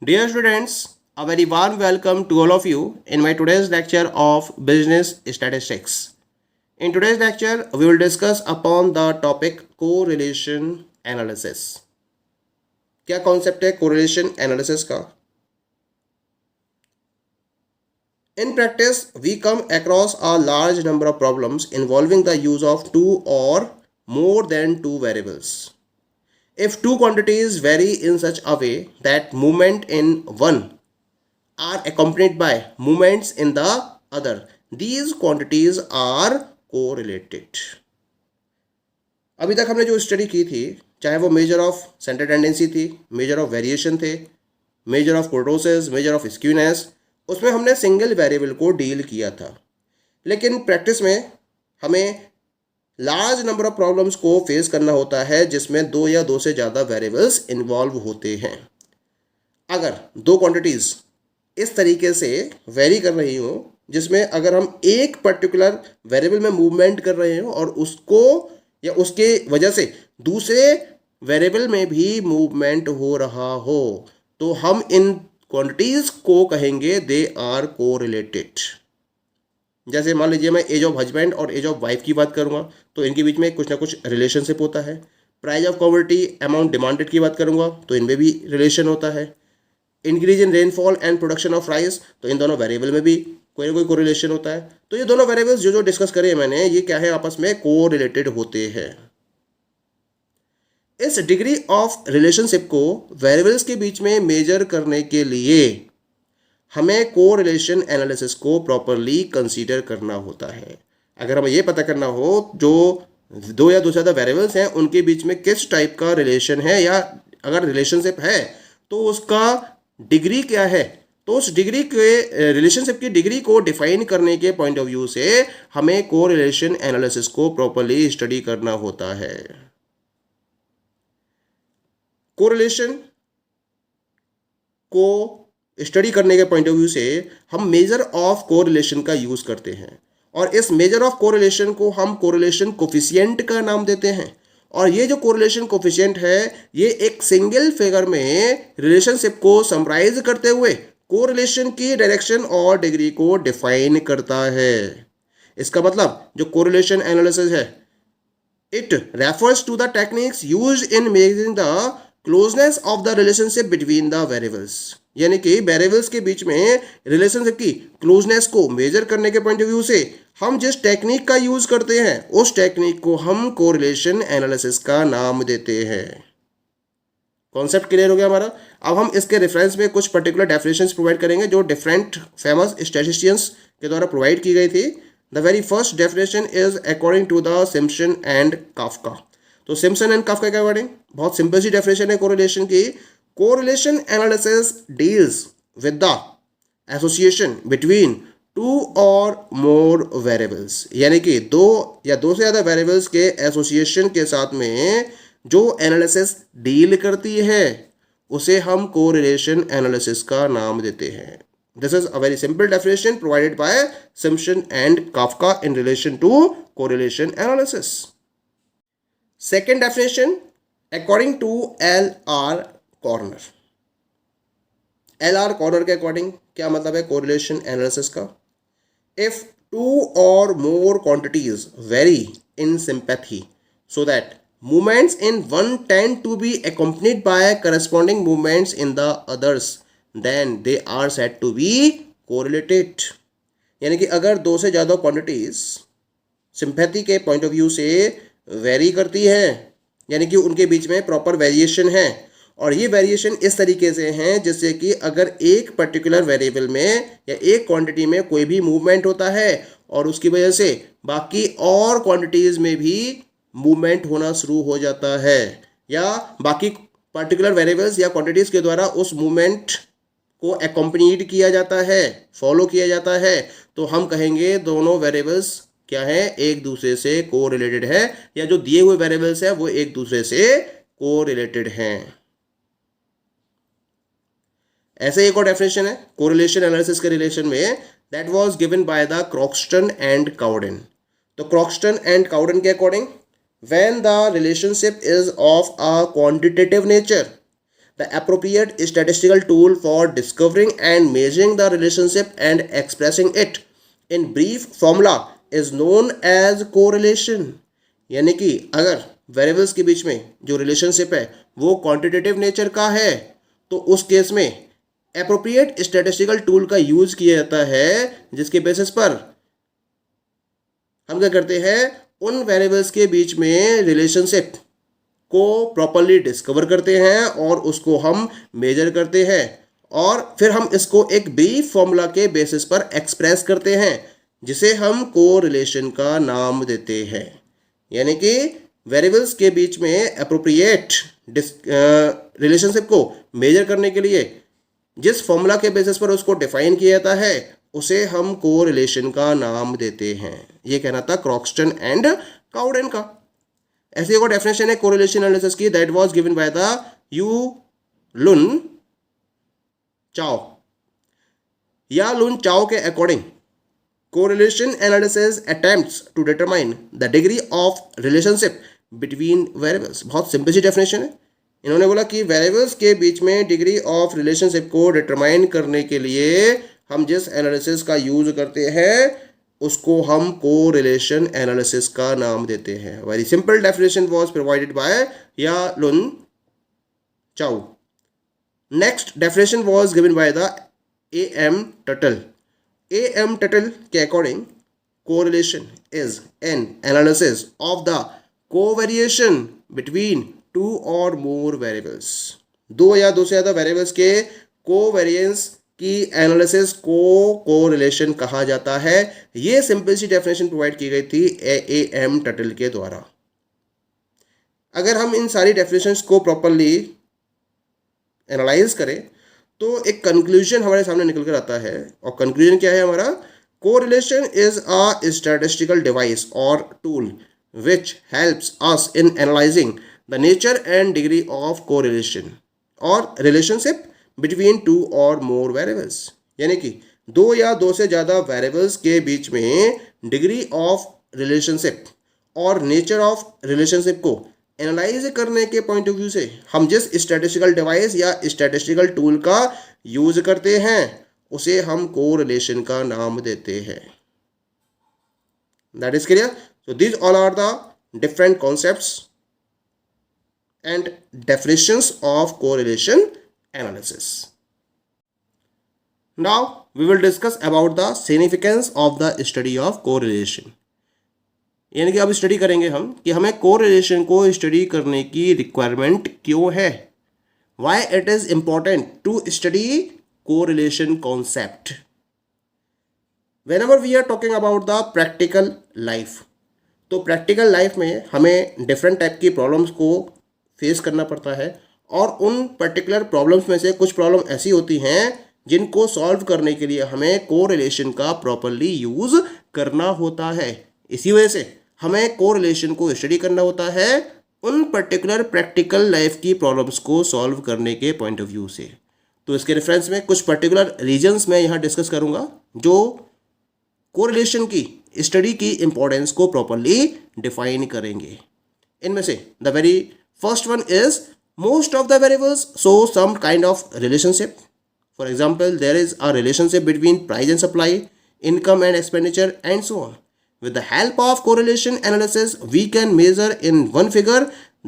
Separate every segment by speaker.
Speaker 1: Dear students, a very warm welcome to all of you in my today's lecture of business statistics. In today's lecture, we will discuss upon the topic correlation analysis. क्या concept है correlation analysis का? In practice, we come across a large number of problems involving the use of two or more than two variables. If two quantities vary in such a way that movement in one are accompanied by movements in the other, these quantities are correlated. अभी तक हमने जो study की थी, चाहे वो measure of centre tendency थी, measure of variation थे, measure of kurtosis, measure of skewness, उसमें हमने सिंगल वेरिएबल को डील किया था. लेकिन प्रैक्टिस में हमें लार्ज नंबर ऑफ प्रॉब्लम्स को फेस करना होता है जिसमें दो या दो से ज़्यादा वेरिएबल्स इन्वॉल्व होते हैं. अगर दो क्वांटिटीज़ इस तरीके से वेरी कर रही हो जिसमें अगर हम एक पर्टिकुलर वेरिएबल में मूवमेंट कर रहे हो और उसको या उसके वजह से दूसरे वेरिएबल में भी मूवमेंट हो रहा हो, तो हम इन क्वांटिटीज़ को कहेंगे दे आर कोरिलेटेड. जैसे मान लीजिए मैं एज ऑफ हस्बैंड और एज ऑफ वाइफ की बात करूंगा तो इनके बीच में कुछ ना कुछ रिलेशनशिप होता है. Price of commodity, amount demanded की बात करूंगा तो इनमें भी रिलेशन होता है. Increase in rainfall and production of rice, तो इन दोनों वेरिएबल में भी कोई ना कोई कोरिलेशन होता है. तो ये दोनों वेरिएबल्स जो डिस्कस करे मैंने, ये क्या है, आपस में कोरिलेटेड होते हैं. इस डिग्री ऑफ रिलेशनशिप को वेरिएबल्स के बीच में मेजर करने के लिए हमें कोरिलेशन एनालिसिस को प्रॉपरली कंसीडर करना होता है. अगर हमें ये पता करना हो जो दो या दो से ज़्यादा वेरिएबल्स हैं उनके बीच में किस टाइप का रिलेशन है, या अगर रिलेशनशिप है तो उसका डिग्री क्या है, तो उस डिग्री के रिलेशनशिप की डिग्री को डिफाइन करने के पॉइंट ऑफ व्यू से हमें कोरिलेशन एनालिसिस को प्रॉपरली स्टडी करना होता है. कोरिलेशन को स्टडी करने के पॉइंट ऑफ व्यू से हम मेजर ऑफ कोरिलेशन का यूज करते हैं और इस मेजर ऑफ कोरिलेशन को हम कोरिलेशन कोफिशिएंट का नाम देते हैं. और ये जो कोरिलेशन कोफिशिएंट है ये एक सिंगल फिगर में रिलेशनशिप को समराइज करते हुए कोरिलेशन की डायरेक्शन और डिग्री को डिफाइन करता है. इसका मतलब जो कोरिलेशन एनालिसिस है, it refers to the techniques used in measuring the closeness of the relationship between the variables. यानी कि वेरिएबल्स के बीच में रिलेशनशिप की क्लोजनेस को मेजर करने के पॉइंट ऑफ व्यू से हम जिस टेक्निक का यूज करते हैं उस टेक्निक को हम कोरिलेशन एनालिसिस का नाम देते हैं. कॉन्सेप्ट क्लियर हो गया हमारा. अब हम इसके रेफरेंस में कुछ पर्टिकुलर डेफिनेशंस प्रोवाइड करेंगे जो डिफरेंट फेमस स्टैटिस्टिशियंस के द्वारा प्रोवाइड की गई थी. The very first definition is according to the Simpson and Kafka. तो सिम्पसन एंड काफ्का के अकॉर्डिंग बहुत सिंपल सी डेफिनेशन है कोरिलेशन की. Correlation analysis deals with the association between two or more variables. यानी कि दो या दो से ज़्यादा वेरिएबल्स के एसोसिएशन के साथ में जो एनालिसिस डील करती है उसे हम कोरिलेशन एनालिसिस का नाम देते हैं. This is a very simple definition provided by Simpson and Kafka in relation to correlation analysis. Second definition according to L R Connor. L R Connor के अकॉर्डिंग क्या मतलब है कोरिलेशन एनालिसिस का? If two or more quantities vary in sympathy so that movements in one tend to be accompanied by corresponding movements in the others, then they are said to be correlated. यानी कि अगर दो से ज़्यादा quantities sympathy के point of view से very करती है, यानी कि उनके बीच में प्रॉपर वेरिएशन है, और ये वेरिएशन इस तरीके से हैं जिससे कि अगर एक पर्टिकुलर वेरिएबल में या एक क्वांटिटी में कोई भी मूवमेंट होता है और उसकी वजह से बाकी और क्वांटिटीज़ में भी मूवमेंट होना शुरू हो जाता है, या बाकी पर्टिकुलर वेरिएबल्स या क्वांटिटीज़ के द्वारा उस मूवमेंट को एक्कम्पनीड किया जाता है, फॉलो किया जाता है, तो हम कहेंगे दोनों वेरिएबल्स क्या है, एक दूसरे से को रिलेटेड है, या जो दिए हुए वेरिएबल्स है वो एक दूसरे से को रिलेटेड हैं. ऐसे एक और डेफिनेशन है कोरिलेशन एनालिसिस के रिलेशन में, that was given by the Croxton and Cowden. तो क्रॉक्स्टन एंड काउडेन के according when the relationship is of a quantitative nature the appropriate statistical tool for discovering and measuring the relationship and expressing it in brief formula is known as correlation। यानी कि अगर variables के बीच में जो relationship है वो quantitative nature का है तो उस केस में एप्रोप्रिएट स्टैटिस्टिकल टूल का यूज किया जाता है, जिसके बेसिस पर हम क्या करते हैं, उन वेरिएबल्स के बीच में रिलेशनशिप को प्रॉपरली डिस्कवर करते हैं और उसको हम मेजर करते हैं और फिर हम इसको एक ब्रीफ फॉर्मूला के बेसिस पर एक्सप्रेस करते हैं जिसे हम कोरिलेशन का नाम देते हैं। यानी कि वेरिएबल्स के बीच में एप्रोप्रिएट रिलेशनशिप को मेजर करने के लिए जिस फॉर्मूला के बेसिस पर उसको डिफाइन किया जाता है उसे हम कोरिलेशन का नाम देते हैं। ये कहना था क्रॉक्सटन एंड काउडेन का। ऐसी एक और डेफिनेशन है कोरिलेशन एनालिसिस की, that was given by the Yu Lun Chou या लुन चाओ के according correlation analysis attempts to determine the degree of relationship between variables. बहुत सिंपल सी डेफिनेशन है। इन्होंने बोला कि वेरिएबल्स के बीच में डिग्री ऑफ रिलेशनशिप को डिटरमाइन करने के लिए हम जिस एनालिसिस का यूज करते हैं उसको हम कोरिलेशन एनालिसिस का नाम देते हैं। Very simple definition was provided by Ya Lun Chou. Next definition was given by the A.M. Tuttle. A.M. Tuttle के according correlation is an analysis of the covariation between two or more variables. दो या दो से ज़्यादा variables के covariance की analysis को correlation कहा जाता है। ये सिंपल सी डेफिनेशन प्रोवाइड की गई थी A.M. टटल के द्वारा। अगर हम इन सारी डेफिनेशंस को प्रॉपरली एनालाइज करें तो एक कंक्लूजन हमारे सामने निकल कर आता है। और कंक्लूजन क्या है हमारा, correlation is a statistical device or tool which helps us in analysing the nature and degree of correlation or relationship between two or more variables. यानी कि दो या दो से ज़्यादा वेरिएबल्स के बीच में डिग्री ऑफ रिलेशनशिप और नेचर ऑफ रिलेशनशिप को एनालाइज करने के पॉइंट ऑफ व्यू से हम जिस स्टैटिस्टिकल डिवाइस या स्टैटिस्टिकल टूल का यूज करते हैं उसे हम कोरिलेशन का नाम देते हैं। That is clear. So these all are the different concepts and definitions of correlation analysis. Now we will discuss about the significance of the study of correlation। यानी कि अब स्टडी करेंगे हम कि हमें कोरिलेशन को स्टडी करने की रिक्वायरमेंट क्यों है। Why it is important to study correlation concept। Whenever we are talking about the practical life, तो प्रैक्टिकल लाइफ में हमें डिफरेंट टाइप की प्रॉब्लम्स को फेस करना पड़ता है और उन पर्टिकुलर प्रॉब्लम्स में से कुछ प्रॉब्लम ऐसी होती हैं जिनको सॉल्व करने के लिए हमें कोरिलेशन का प्रॉपरली यूज़ करना होता है। इसी वजह से हमें कोरिलेशन को स्टडी करना होता है उन पर्टिकुलर प्रैक्टिकल लाइफ की प्रॉब्लम्स को सॉल्व करने के पॉइंट ऑफ व्यू से। तो इसके रेफरेंस में कुछ पर्टिकुलर रीजन्स मैं यहाँ डिस्कस करूँगा जो कोरिलेशन की स्टडी की इम्पोर्टेंस को प्रॉपरली डिफाइन करेंगे। इनमें से the very first one is most of the variables show some kind of relationship. For example, there is a relationship between price and supply, income and expenditure, and so on. With the help of correlation analysis, we can measure in one figure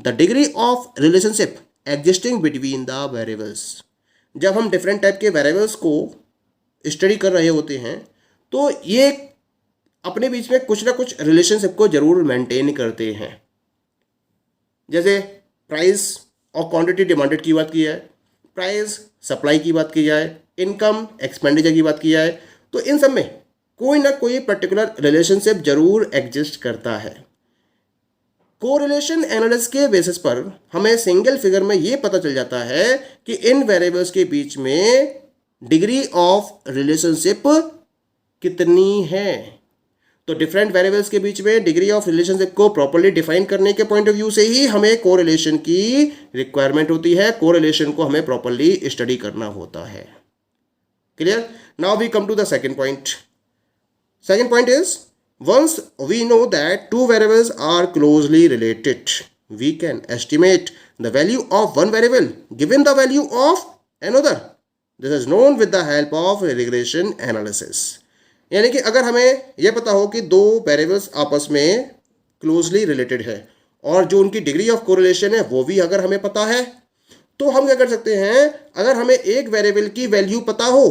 Speaker 1: the degree of relationship existing between the variables. जब हम different type के variables को study कर रहे होते हैं तो ये अपने बीच में कुछ ना कुछ relationship को जरूर maintain करते हैं। जैसे price और क्वांटिटी डिमांडेड की बात की जाए, प्राइस सप्लाई की बात की जाए, इनकम एक्सपेंडिचर की बात की जाए, तो इन सब में कोई ना कोई पर्टिकुलर रिलेशनशिप जरूर एग्जिस्ट करता है। कोरिलेशन एनालिसिस के बेसिस पर हमें सिंगल फिगर में ये पता चल जाता है कि इन वेरिएबल्स के बीच में डिग्री ऑफ रिलेशनशिप कितनी है। तो डिफरेंट वेरिएबल्स के बीच में डिग्री ऑफ रिलेशनशिप को प्रॉपर्ली डिफाइन करने के पॉइंट ऑफ व्यू से ही हमें कोरिलेशन की रिक्वायरमेंट होती है। कोरिलेशन को हमें प्रॉपर्ली स्टडी करना होता है। Clear. Now we come to the second point. Second point is once we know that two variables are closely related, we can estimate the value of one variable given the value of another. This is known with the help of regression analysis. यानी कि अगर हमें यह पता हो कि दो variables आपस में क्लोजली रिलेटेड है और जो उनकी डिग्री ऑफ कोरिलेशन है वो भी अगर हमें पता है, तो हम क्या कर सकते हैं, अगर हमें एक वेरिएबल की वैल्यू पता हो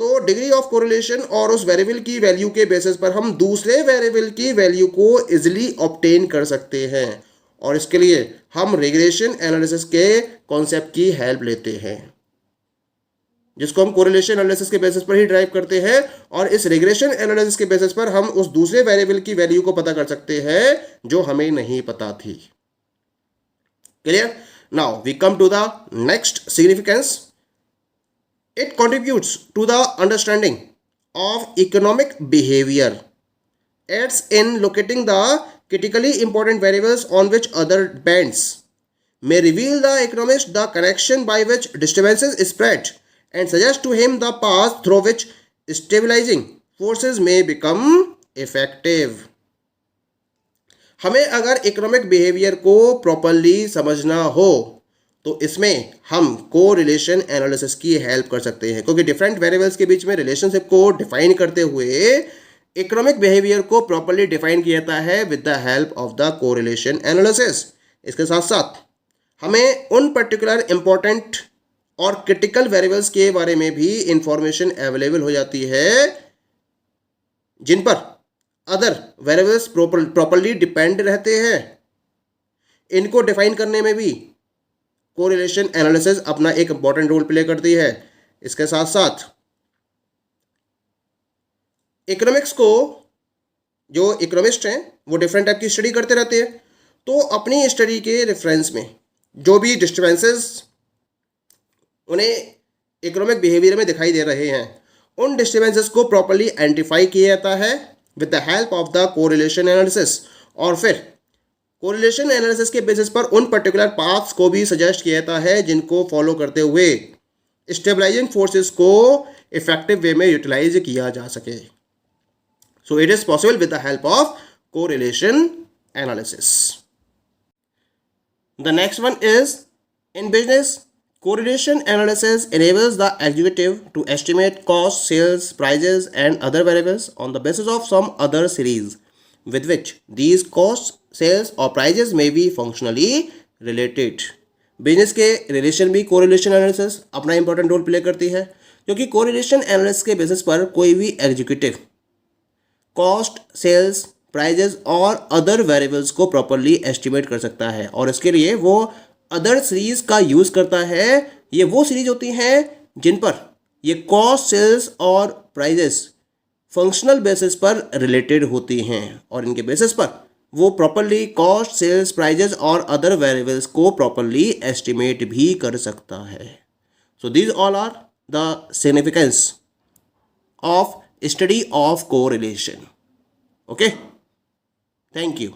Speaker 1: तो डिग्री ऑफ कोरिलेशन और उस वेरिएबल की वैल्यू के बेसिस पर हम दूसरे वेरिएबल की वैल्यू को इजीली ऑब्टेन कर सकते हैं। और इसके लिए हम रिग्रेशन एनालिसिस के कॉन्सेप्ट की हेल्प लेते हैं, जिसको हम कोरिलेशन एनालिसिस के बेसिस पर ही ड्राइव करते हैं। और इस रिग्रेशन एनालिसिस के बेसिस पर हम उस दूसरे वेरिएबल की वैल्यू को पता कर सकते हैं जो हमें नहीं पता थी। Clear? Now we come to the next significance. It contributes to the understanding of economic behavior, aids in locating the critically important variables on which other depends, may reveal the economist the connection by which disturbances spread, and suggest to him the path through which stabilizing forces may become effective. हमें अगर economic behaviour को properly समझना हो तो इसमें हम correlation analysis की help कर सकते हैं, क्योंकि डिफरेंट वेरिएबल्स के बीच में रिलेशनशिप को डिफाइन करते हुए इकोनॉमिक बिहेवियर को प्रॉपरली डिफाइन किया जाता है with the help of the correlation analysis. इसके साथ साथ हमें उन पर्टिकुलर इंपॉर्टेंट और क्रिटिकल वेरिएबल्स के बारे में भी इंफॉर्मेशन अवेलेबल हो जाती है जिन पर अदर वेरिएबल्स प्रॉपरली डिपेंड रहते हैं. इनको डिफाइन करने में भी कोरिलेशन एनालिसिस अपना एक इंपॉर्टेंट रोल प्ले करती है. इसके साथ साथ इकोनॉमिक्स को जो इकोनॉमिस्ट हैं वो डिफरेंट टाइप की स्टडी करते रहते हैं, तो अपनी स्टडी के रेफरेंस में जो भी डिस्टर्बेंसेस उन्हें इकोनॉमिक बिहेवियर में दिखाई दे रहे हैं उन डिस्टर्बेंसेस को प्रॉपरली आइडेंटिफाई किया जाता है with the help of the correlation analysis. और फिर कोरिलेशन एनालिसिस के बेसिस पर उन पर्टिकुलर पाथ्स को भी सजेस्ट किया जाता है जिनको फॉलो करते हुए स्टेबलाइजिंग फोर्सेस को इफेक्टिव वे में यूटिलाइज किया जा सके. So it is possible with the help of correlation analysis. The next one is in business. Correlation analysis enables the executive to estimate cost, sales, prices, and other variables on the basis of some other series with which these costs, sales और prices may be functionally related. Business के relation भी correlation analysis अपना important role play करती है, क्योंकि correlation analysis के basis पर कोई भी एग्जीक्यूटिव कॉस्ट, सेल्स, प्राइजेस और अदर वेरिएबल्स को प्रॉपरली एस्टिमेट कर सकता है. और इसके लिए वो अदर सीरीज का यूज़ करता है. ये वो सीरीज होती हैं जिन पर ये कॉस्ट, सेल्स और प्राइजेस फंक्शनल बेसिस पर रिलेटेड होती हैं और इनके बेसिस पर वो प्रॉपरली कॉस्ट, सेल्स, प्राइजेस और अदर वेरिएबल्स को प्रॉपरली एस्टिमेट भी कर सकता है. So these all are the significance of study of correlation. Okay, thank you.